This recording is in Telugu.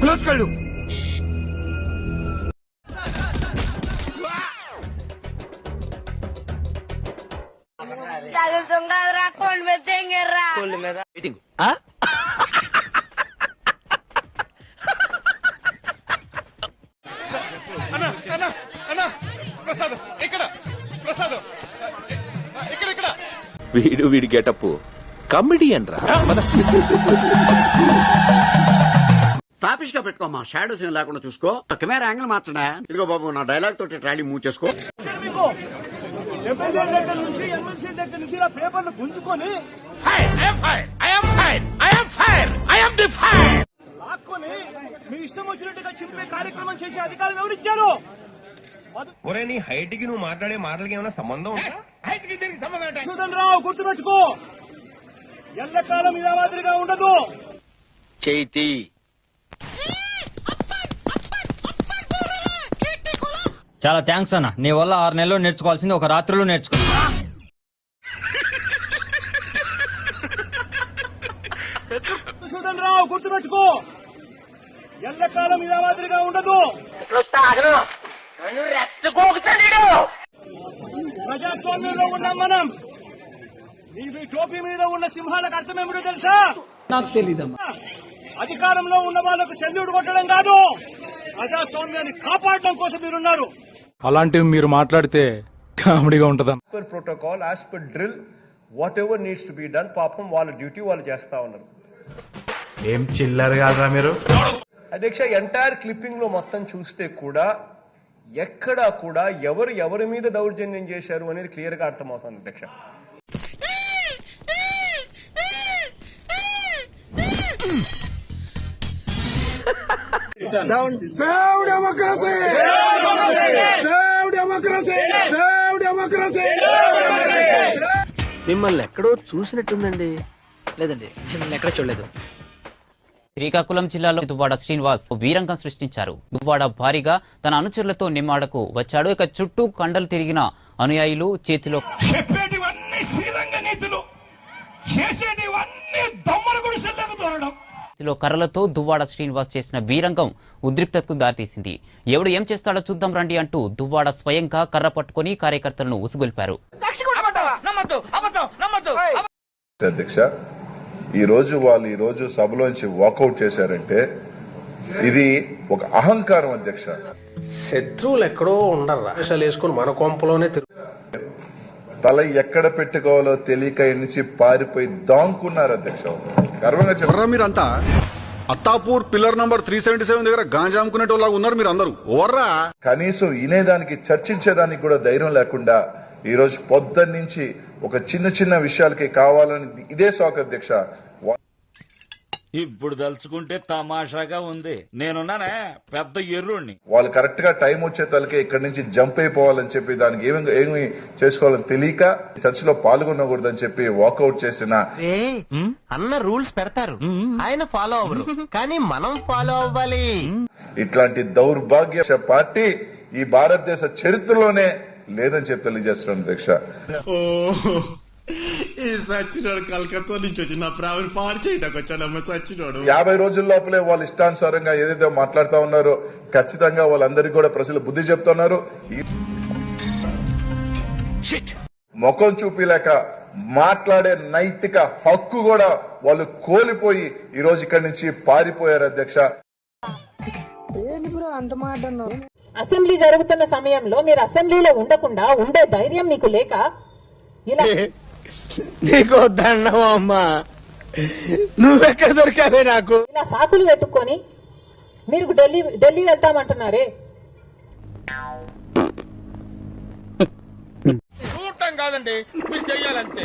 క్లోజ్ కళ్ళు. వీడు వీడి గెటప్ కమెడియన్ రా. టాపిష్ గా పెట్టుకోమా, షాడోస్ ఏం లేకుండా చూసుకో. కెమెరా యాంగిల్ మార్చడా. ఇదిగో బాబు, నా డైలాగ్ తోటి ట్రాలీ మూవ్ చేసుకో. మీ ఇష్టం వచ్చినట్టుగా చింపే కార్యక్రమం చేసే అధికారం ఎవరిచ్చారు? ఒరే, నీ హైట్ కి నువ్వు మాట్లాడే మాటలకి ఏమైనా సంబంధం ఉందా? హైట్ కి దీనికి సంబంధం ఏంటి? చూడండి రావు, గుర్తుపెట్టుకో, ఎల్లకాలం ఇలా మాదిరిగా ఉండదు. చైతి చాలా థ్యాంక్స్ అన్న. నీ వల్ల 6 నెలలు నేర్చుకోవాల్సింది ఒక రాత్రిలో నేర్చుకున్నా. చూడండి రావు, గుర్తుపెట్టుకో, ఎల్లకాలం ఇలా మాదిరిగా ఉండదు. ప్రజాస్వామ్యంలో ఉన్నాం మనం. ఈ టోపీ మీద ఉన్న సింహాలకు అర్థం ఏమిటో తెలుసా? నాకు తెలీదమ్మా. అధికారంలో ఉన్న వాళ్ళకు సెల్యూట్ కొట్టడం కాదు, ప్రజాస్వామ్యాన్ని కాపాడడం కోసం మీరున్నారు. అలాంటివి మీరు మాట్లాడితే కామెడీగా ఉంటదా? Protocol, as per drill, what ever needs to be done. పాపం వాళ్ళ డ్యూటీ వాళ్ళు చేస్తా ఉన్నారు. ఏం చిల్లర కాదురా మీరు. అధ్యక్ష, ఎంటైర్ క్లిప్పింగ్ లో మొత్తం చూస్తే కూడా ఎక్కడా కూడా ఎవరి మీద దౌర్జన్యం చేశారు అనేది క్లియర్ గా అర్థమవుతుంది అధ్యక్ష. మిమ్మల్ని ఎక్కడో చూసినట్టుందండి. లేదండి, మిమ్మల్ని ఎక్కడ చూడలేదు. శ్రీకాకుళం జిల్లాలో దువ్వాడ శ్రీనివాస్ వీరంగం సృష్టించారు. దువ్వాడ భారీగా తన అనుచరులతో నిమ్మాడకు వచ్చాడు. ఇక చుట్టూ కండలు తిరిగిన అనుయాయులు చేతిలో కర్రలతో దువ్వాడ శ్రీనివాస్ చేసిన వీరంగం ఉద్రిక్తతకు దారితీసింది. ఎవడు ఏం చేస్తాడో చూద్దాం రండి అంటూ దువ్వాడ స్వయంగా కర్ర పట్టుకుని కార్యకర్తలను ఉసుగొల్పారు. అధ్యక్ష, ఈ రోజు సభలోంచి వాకౌట్ చేశారంటే ఇది ఒక అహంకారం అధ్యక్ష. శత్రువులు ఎక్కడో ఉండరు, వేసుకుని మన కొంపలోనే తల ఎక్కడ పెట్టుకోవాలో తెలియక నుంచి పారిపోయి దాంకున్నారు అధ్యక్ష. గర్వంగా చెప్పారు. మీరంతా అత్తాపూర్ పిల్లర్ నంబర్ 377 దగ్గర గాంజా అమ్ముకునేటోళ్ళగా ఉన్నారు మీరు అందరూ. ఓవర్రా, కనీసం వినేదానికి చర్చించేదానికి కూడా ధైర్యం లేకుండా ఈ రోజు పొద్దున్న నుంచి ఒక చిన్న విషయాలకి కావాలని ఇదే షాక్ అధ్యక్ష. ఇప్పుడు తలుచుకుంటే తమాషాగా ఉంది. నేనున్నానే పెద్ద ఎర్రుణ్ణి. వాళ్ళు కరెక్ట్ గా టైం వచ్చే తలకే ఇక్కడి నుంచి జంప్ అయిపోవాలని చెప్పి దానికి ఏమి చేసుకోవాలని తెలియక చర్చలో పాల్గొనకూడదని చెప్పి వాకౌట్ చేసిన అన్న రూల్స్ పెడతారు, ఆయన ఫాలో అవ్వరు, కానీ మనం ఫాలో అవ్వాలి. ఇట్లాంటి దౌర్భాగ్య పార్టీ ఈ భారతదేశ చరిత్రలోనే లేదని చెప్పి తెలియజేస్తున్నాను అధ్యక్ష. ఈ సచ్చినోడు కలకత్తా నుంచి వచ్చి నా ప్రాణం పాడు చేయడానికి వచ్చాడమ్మ సచ్చినోడు. 50 రోజుల లోపలే వాళ్ళు ఇష్టానుసారంగా ఏదైతే మాట్లాడుతా ఉన్నారో ఖచ్చితంగా వాళ్ళందరికీ కూడా ప్రజలు బుద్ధి చెప్తున్నారు. ముఖం చూపిలేక మాట్లాడే నైతిక హక్కు కూడా వాళ్ళు కోల్పోయి ఈ రోజు ఇక్కడి నుంచి పారిపోయారు అధ్యక్ష. అసెంబ్లీ జరుగుతున్న సమయంలో మీరు అసెంబ్లీలో ఉండకుండా ఉండే ధైర్యం మీకు లేక ఇలా నీకు దండం అమ్మా, నువ్వెక్కడ దొరికావే నాకు? ఇలా సాకులు వెతుక్కొని మీరు ఢిల్లీ వెళ్తామంటున్నారే. చూడటం కాదండి, మీరు చెయ్యాలంతే.